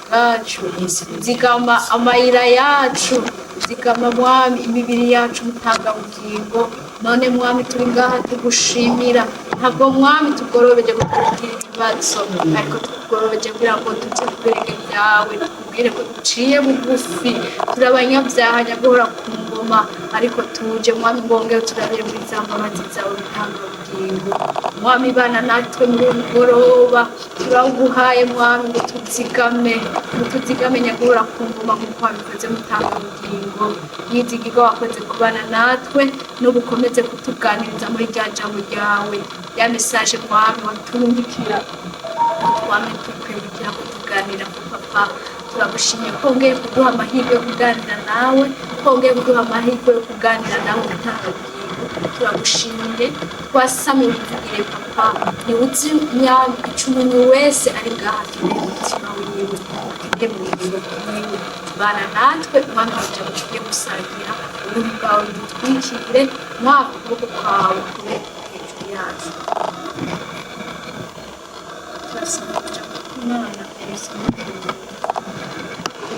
bwacu, zigama amayira yacu, zigama mwami imibiri yacu mutangabugingo. None mwami turi ngaha tugushimira, ntabwo mwami tugorobeje ngo tugira ibibazo, ariko tugorobeje kugira ngo tujye ku birenge byawe, tukubwire ko duciye bugufi, turi abanyabyaha nyaguhora ku ngoma, ariko tuje mwami ngongere turabire muri za mbabazi zawe mutangabugingo. Mwami bana natwe muri uyu mugoroba turawuguhaye mwami ngo tuzigame nyaguhora ku ngoma nk'uko wabikoze mutangabugingo. Yizigirwa wakoze kubana natwe no gukomeze kutuganiriza muri rya jambo ryawe, ya mesaje mwami waturungikira twame tukwibukira kutuganira ku papa. Turagushimye ko wongeye kuduha amahirwe yo kuganira nawe, ko wongeye kuduha amahirwe yo kuganira nawe mutangabugingo. Turagushimiye twasame wivugire papa, niwuzi myami icumuntu wese ari ngaha afite umutima wiwe, afite mu biro bwiwe. Bana natwe mwana wanje mugiye gusangira ubuntu bwawe, dutwikire mwaka ukuboko kwawe kube hejuru yacu. Turasaba kuja kumana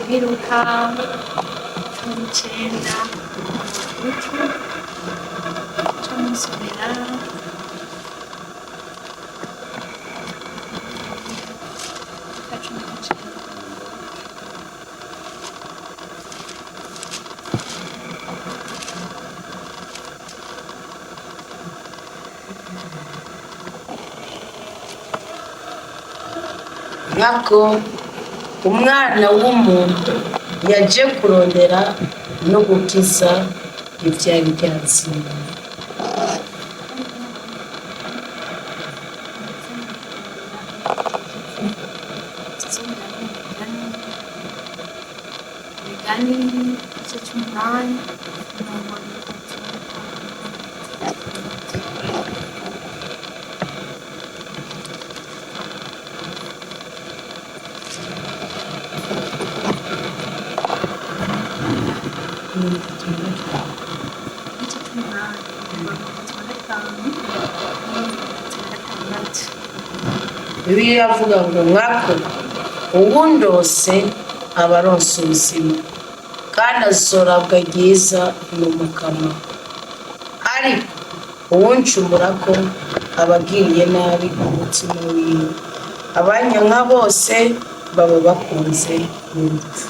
biruka 19 gutyo tumusubira nako umwana w'umuntu yaje kurondera no gukiza ibyari byazimiye. Bibiliya avuga ngo mwako uwundose abaronse ubuzima kandi azorabwa ryiza n'umukama, ariko uwuncumurako abagiriye nabi umutima wiwe. Abanyanka bose baba bakunze urupfu.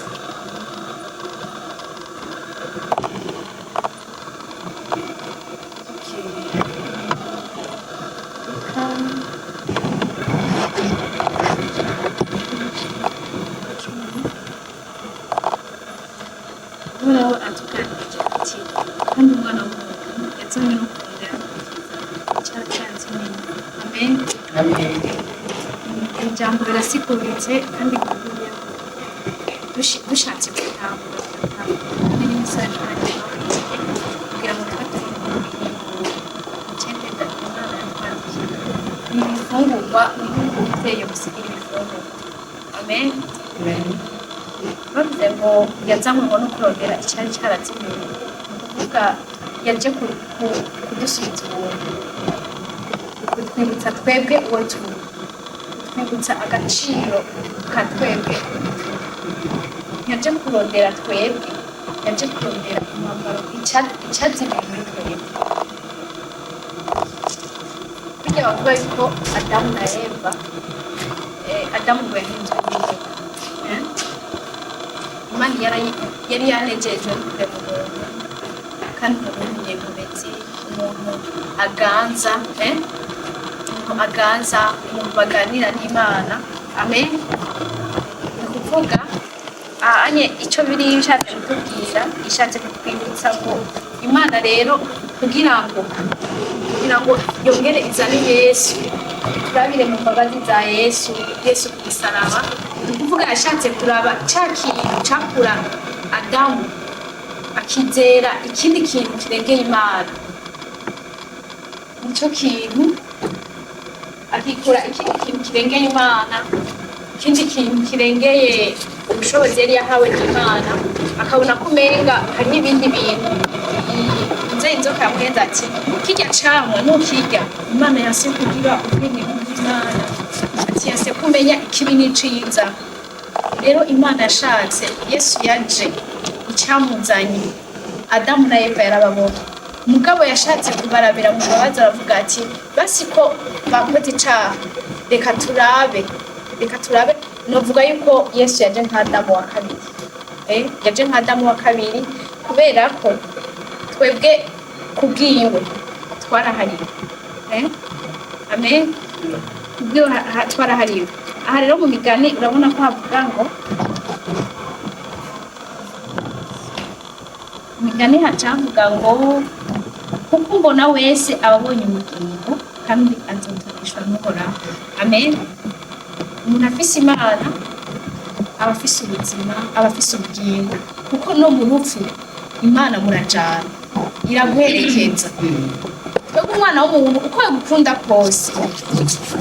Uhoraho atuganirije ati kandi umwana w'umuntu yazanywe no kurondera icyaha cyanzimiye. Amen. Amen. Iri jambo rirasiguritse kandi Bibiliya dushatse gutahura n'imisali kandi kugira ngo tufatire icyendera Imana yatwandikiye. Ni ibifungurwa biteye gusigira ibifungurwa. Amen. Amen. Bavuze ngo yazanywe no kurondera icyari cyarazimiye, ni ukuvuga yaje kudusubiza ubuntu, kutwibutsa twebwe uwo turi, kutwibutsa agaciro ka twebwe. Yaje kurondera twebwe, yaje kurondera umwambaro icyazimiye muri twebwe. Bijya bavuga yuko Adamu na Eva, Adamu ngo yahinzwe n'Imana. Imana yari yanejejwe no kurema umuntu, kandi umuntu nyeguretse, umuntu aganza, umuntu baganira n'Imana. Amen. Ni ukuvuga icyo biri ishatse kutubwira, ishatse kutwibutsa ngo Imana rero kugira ngo yongere izane Yesu, turabire mu mbabazi za Yesu ku musaraba. Ni ukuvuga yashatse kuraba cya kintu cyakura Adamu akizera ikindi kintu kirengeye Imana, nicyo kintu akikura ikindi kintu kirengeye Imana, ikindi kintu kirengeye ubushobozi yari yahawe n'Imana, akabona ko umenga hari n'ibindi bintu. Inzoka yamwenza ati kirya camwa ntukirya, Imana yase kugira ubwenge bw'Imana, ati yase kumenya ikibi n'iciza. rero imana yashatse yesu yaje icyamuzanye adamu na eva yarababona mugabo yashatse kubarabira mu babaza aravuga ati basi ko bakoze icaha reka turabe novuga yuko yesu yaje nka adamu wa kabiri yaje nka adamu wa kabiri kubera ko twebwe kubwiwe twarahariwe amen kubwiwe twarahariwe aha rero mu migani urabona ko havuga ngo migani hacavuga ngo kuko mbona wese ababonye ubugingo kandi azotoreshwa n'uhoraho amen umuntu afise imana aba afise ubuzima aba afise ubugingo kuko no mu rupfu imana murajana iraguherekeza twebwe umwana w'umuntu uko yagukunda kose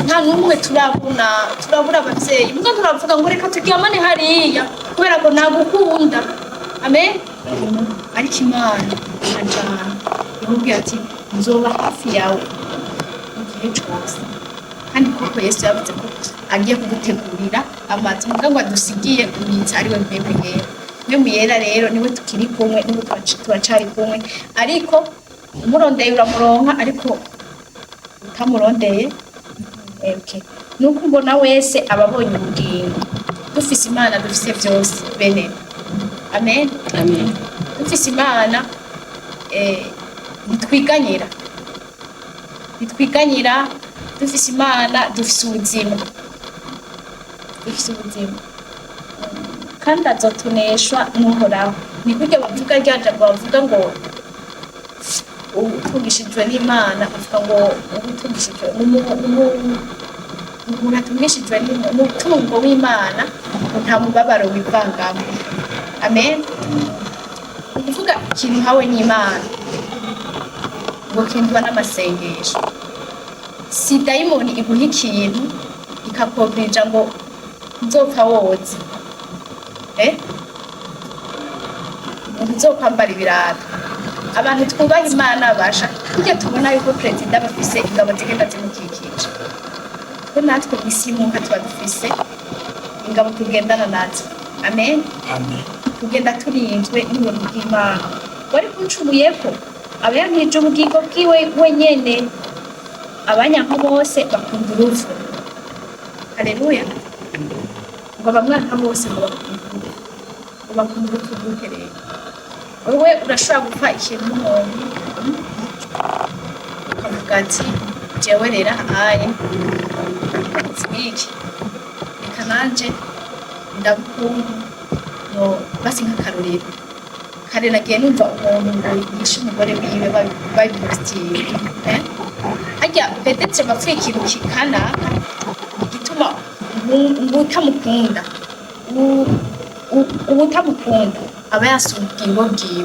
nta n'umwe turabura abavyeyi muga turavuga ngo reka turyamane hariya kubera ko nagukunda amen ariko imana irajana ivuga ati nzoba hafi yawe igihe cyose kandi koko yesu yavuze ko agiye kugutegurira amazi muga ngo adusigiye umwitsi ari we mpembe yera mpembe yera rero niwe tukiri kumwe niwe turacari kumwe ariko umurondeye uramuronka ariko utamurondeye nuko mbona wese ababonye ubugingo dufise imana dufise byose bene amen dufise imana ntitwiganyira dufise imana dufise ubuzima kandi azotuneshwa n'uhoraho ni kurya bavuga ryaje bavuga ngo utungishijwe n'imana bavuga ngo utungishijwe umuntu atungishijwe n'umutungo w'imana nta mubabaro wivangamo amen ukuvuga ikintu hawe n'imana ngo kindwa n'amasengesho si dayimoni iguha ikintu ikakobirija ngo nzopfa woza nzokwambara ibirato abantu twubaha imana basha kurya tubona yuko perezida bafise ingabo zigenda zimukikije ko natwe isi y'umwuka tuba dufise ingabo tugendana nazo amen tugenda turinzwe n'ubuntu bw'imana wari kuncumuyeko aba yankije ubugingo bwiwe wenyene abanyanka bose bakunda urupfu haleluya ngo abamwanka bose ngo bakunda urupfu rw'uhereye wowe urashobora gupfa ikintu n'umuntu ukavuga ati jewe rero ahaye iki reka nanje ndagukunda no basi nk'akarorero kare nagiye numva umuntu ngo yishe umugore wiwe babimutiye harya pedetse bapfuye ikintu kikanaka gituma utamukunda ubutamukunda aba yasura ubugingo bwiwe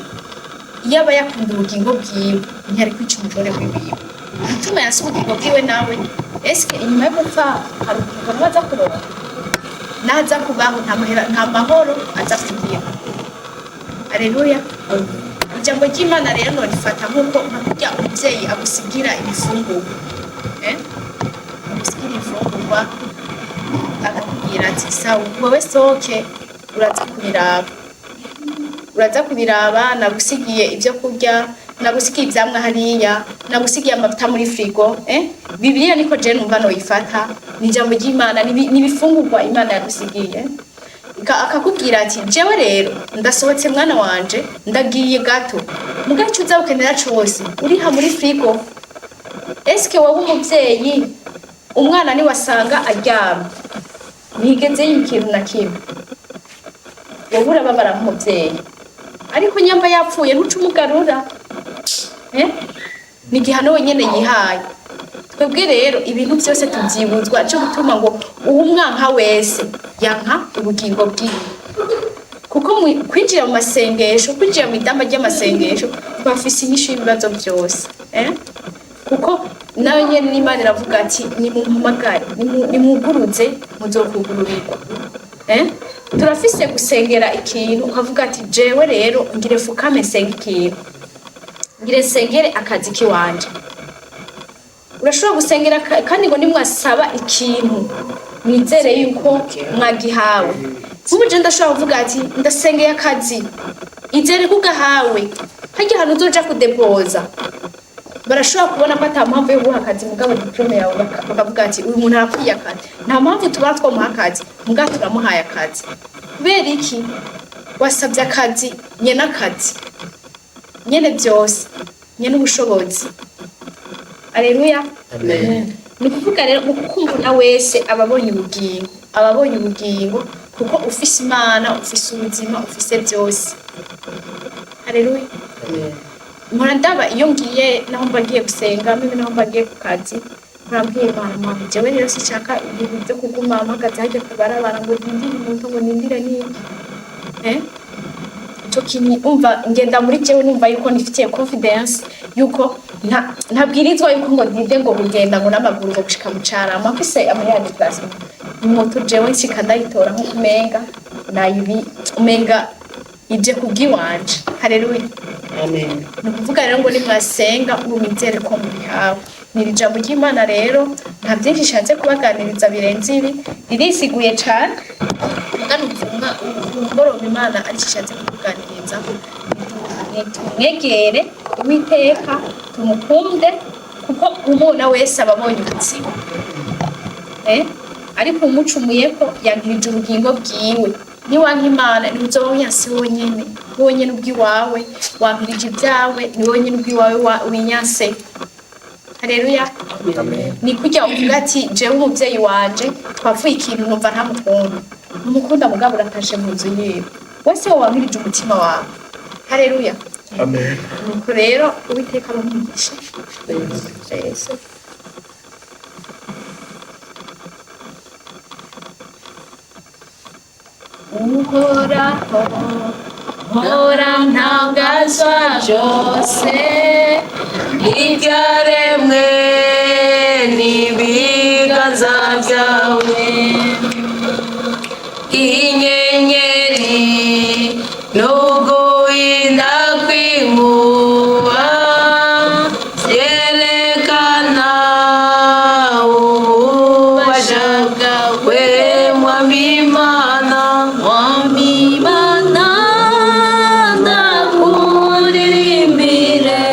iyo aba yakunda ubugingo bwiwe ntiyari kwica umugore wiwe gituma yasura ubugingo bwiwe nawe eske inyuma yo gupfa hari ukuntu aza kuronka naza kubaho nta mahoro aza kugira haleluya ijambo ry'imana rero norifata nk'uko nkurya umubyeyi agusigira ibifungurwa agusigira ibifungurwa akakubwira ati sawa wowe soke uraza kubiraba nagusigiye ibyo kurya nagusigiye ivyamwa hariya nagusigiye amavuta muri frigo bibiliya niko je numva noyifata ni ijambo ry'imana n'ibifungurwa imana yagusigiye akakubwira ati jewe rero ndasohotse mwana wanje ndagiye gato mugacu uza ukenera cose uriha muri frigo eske wowe umuvyeyi umwana ni wasanga aryamye nigeze y'ikintu na kimwe wowe urababara nk'umuvyeyi ariko nyamba yapfuye ntuca umugarura ni igihano wenyene yihaye twebwe rero ibintu byose tubyibuzwa cyo gutuma ngo umwanka wese yanka ubugingo bwiwe kuko kwinjira mu masengesho kwinjira mu idamba ry'amasengesho twafise inyishu y'ibibazo byose kuko nawe nyene n'Imana iravuga ati nimumpamagare nimuguruze muzokugururirwa turafise gusengera ikintu ukavuga ati jewe rero ngire fukame senga ikintu ngire sengere akazi kiwanje urashobora gusengera kandi ngo nimwasaba ikintu mwizere yuko mwagihawe ubu je ndashobora kuvuga ati ndasengeye akazi izere kugahawe hajya hano uzoja kudepoza barashobora kubona ko ata mpamvu yo guha akazi mugabo diplome yawe bakavuga ati uyu muntu arakwiye akazi nta mpamvu tuba twamuha akazi mugabo turamuhaye akazi kubera iki wasabye akazi nyene akazi nyene byose nyene ubushobozi aleluya ni kuvuga rero ukumbona wese ababonye ubugingo kuko ufise Imana ufise ubuzima ufise byose aleluya mpora ndaba iyo ngiye naho mbagiye gusenga mimi naho mbagiye ku kazi murambwiye Imana mama jewe rero sinshaka ibintu byo kuguma mpagaze hajya kubarabara ngo ndindire umuntu ngo ndindire n'iki tokini umva ngenda muri jewe numva yuko nifitiye confidence yuko ntabwirizwa yuko ngo ndinde ngo bugenda ngo n'amaguru ngo gushika mu carama mfise amuyandi place moto jewe nshika ndayitora nko kumenga nayibi umenga ije kubwiwanje haleluya amen nukuvuga rero ngo nimwasenga mumizere ko muri hawe nirija mu Imana rero nta byinshi shanze kubaganiriza birenze ibi ririsiguye cyane kandi umva ngoro Imana acishatse kuganiriza tumwegere Uwiteka tumukunde kuko umuna wese ababonye ubuzima ariko umucumuye ko yagirije ubugingo bwiwe niwanka Imana nizonya se wonyene ubwiwawe wagirije ibyawe ni wonyene ubwiwawe winyanse haleluya ni kujya uvuga ati jewe umuvyeyi wanje twavuye ikintu numva ntamukunda umukunda mugabo uratashe mu nzu yiwe wese wamwirije umutima wawe haleluya amen nuko rero Uwiteka abamugisha Yesu uhoraho hora ntangazwa byose ibyaremwe n'ibiganza byawe inyenyeri n'uguhinda kw'inkuba byerekana ububasha bwawe mwami Imana ndakuririmbire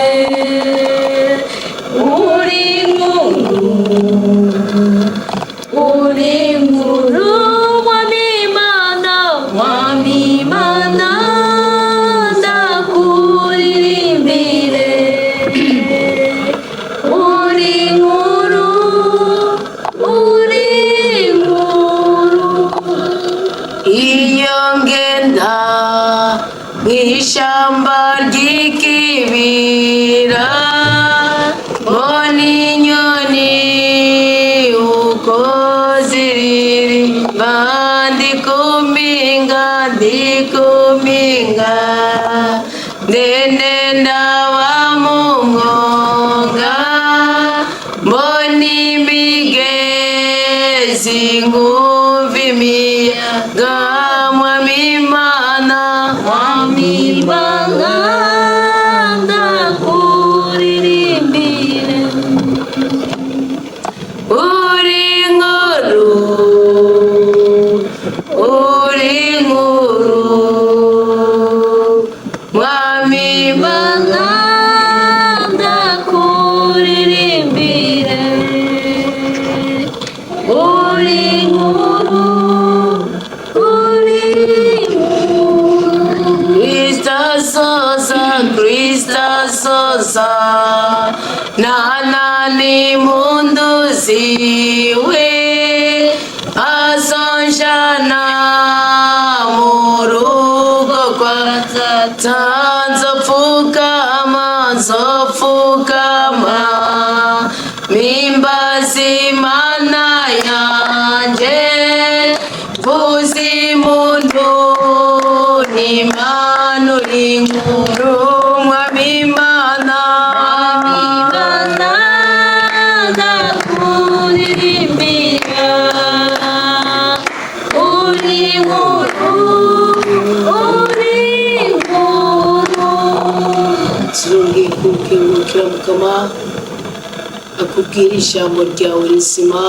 uri nkuru mwami Imana ndakuririmbire uri nkuru iyo ngenda mw'ishyamba ry'ikibira mbona inyoni uko ziririmba ndikuminga ndende ndaba mu mwonga mbona imigezi nkumva imiyaga mwami Imana ndakuririmbire uri nkuru mwami Imana ndakuririmbire uri nkuru Krista soza nani mundu ziwe azonjana mu rugo kwa Data nzopfukama mimbaza Imana yanje mvuza impundu n'Imana uri nkuru mwami Imana ndakuririmbira uri nkuru turongeye kukengurukira Mukama akubwira ijambo ryawe rizima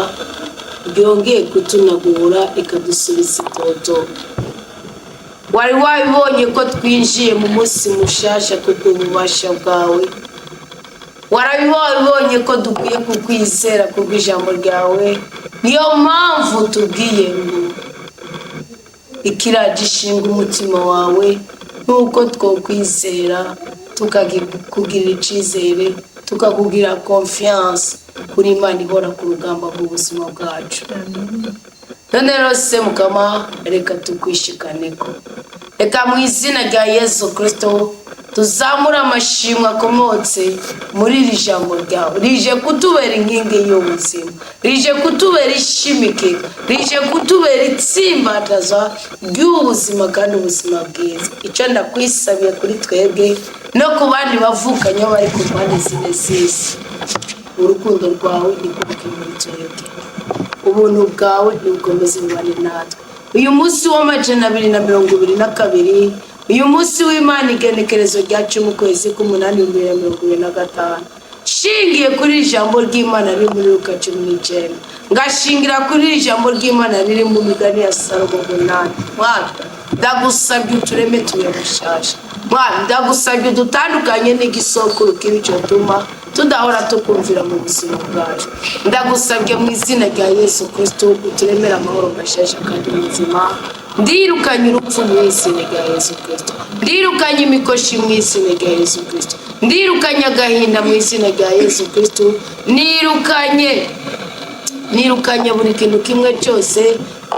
ryongeye kutunagura ikadusubiza itoto wari wabibonye ko twinjiye mu munsi mushasha kubw'ububasha bwawe. Warabibonye ko dukwiye kukwizera kubw'ijambo ryawe. Niyo mpamvu tubwiye ngo ikiragishinga umutima wawe nuko twokwizera tukakugirira icyizere tukakugira confiance kuri Imana ihora ku rugamba rw'ubuzima bwacu. None rose Mukama, reka tukwishikaneko. Reka mu izina rya Yesu Kristo tuzamura amashimwe akomotse muri iri jambo ryawe, rije kutubera inkingi y'ubuzima, rije kutubera ishimike, rije kutubera itsimbataza ry'ubuzima kandi ubuzima bwiza. Icyo ndakwisabiye kuri twebwe no ku bandi bavukanye bari ku mpande zine z'isi, urukundo rwawe nikubuke muri twebwe, ubuntu bwawe nibukomeze bubane natwe. Uyu munsi w'222, uyu munsi w'Imana igenekerezo rya 10/8/2025, shingiye kuri ijambo ry'Imana riri muri Luka 19, ngashingira kuri ijambo ry'Imana riri mu migani ya Salomo 8. Mwana ndagusabye utureme tube bushasha. Mwana ndagusabye dutandukanye n'igisokuru k'ibicyo tuma tudahora tukumvira mu buzima bwacu. Ndagusabye mu izina rya Yesu Kristo uturemera amahoro mashasha kandi muzima. Ndirukanye urupfu mu izina rya Yesu Kristo, ndirukanye imikoshi mu izina rya Yesu Kristo, ndirukanye agahinda mu izina rya Yesu Kristo, nirukanye buri kintu kimwe cyose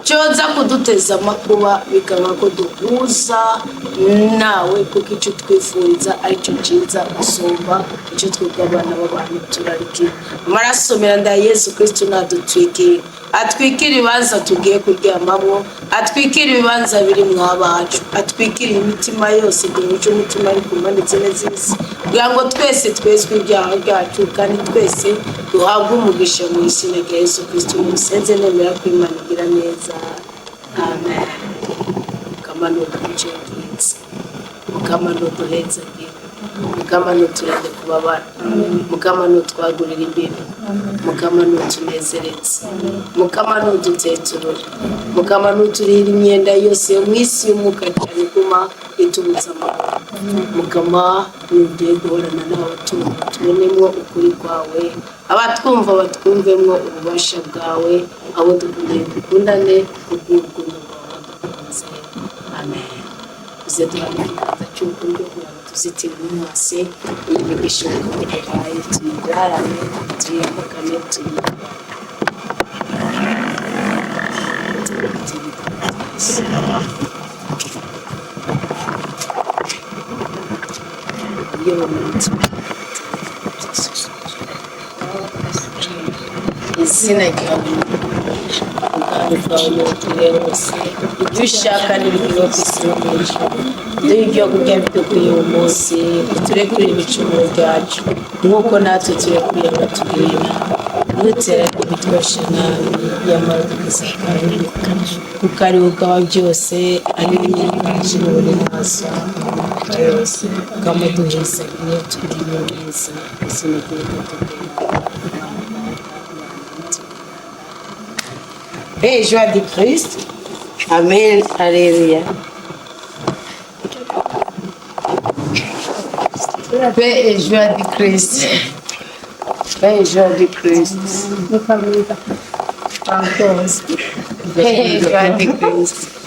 cyoza kuduteza amakuba bikaba ko duhuza nawe, kuko icyo twifuriza aricyo cyiza gusumba icyo twebwe abana b'abantu turarikira. Amaraso meza ya Yesu Kristo nadutwikire, atwikire ibibanza tugiye kuryamamo, atwikire ibibanza biri mwabacu, atwikire imitima yose duhuje umutima ari ku mpande zine z'isi, kugira ngo twese twezwe ibyaha byacu kandi twese duhabwe umugisha mu izina rya Yesu Kristo. Musenze nemera ko Imana igira neza. Amen. Mukamano ducengitse, mukamano duhezagire, mukamano turinde kubabara, mukamano twagurira imbere, mukamano tunezeretse, mukamano duteturure, mukamano turira imyenda yose yo mu isi y'umwuka cyane iguma itubuza amahoro. Mukama nugiye guhorana n'abatumva tubonemo ukuri kwawe, abatwumva batwumvemo ububasha bwawe, abo dukundane kubw'urukundo rwawe dukunze. Amen. Uze duhamye ikiganza cy'urukundo kugira ngo tuzitire umwase imigisha y'ubuhaye, tuyigarane, tuyambukane, izina ryawe ubwami bwawe n'ubuture hose, ibyo ushaka n'ibiriho ku isi no mu ijuru. Duhe ibyo kurya bidukwiye uyu munsi, turekure ibicumuro byacu nk'uko natwe turekuriye abatugirira, ntuterane ibitwosha nabi, nyamara dukizakare kuko ari wowe ugaba byose, ari wowe uri maso yose, ukamuduhezagire tugirire neza izina ryawe tugirire. Et joie du Christ. Amen. Alléluia. Paix et joie du Christ. Paix et joie du Christ. Paix et joie du Christ.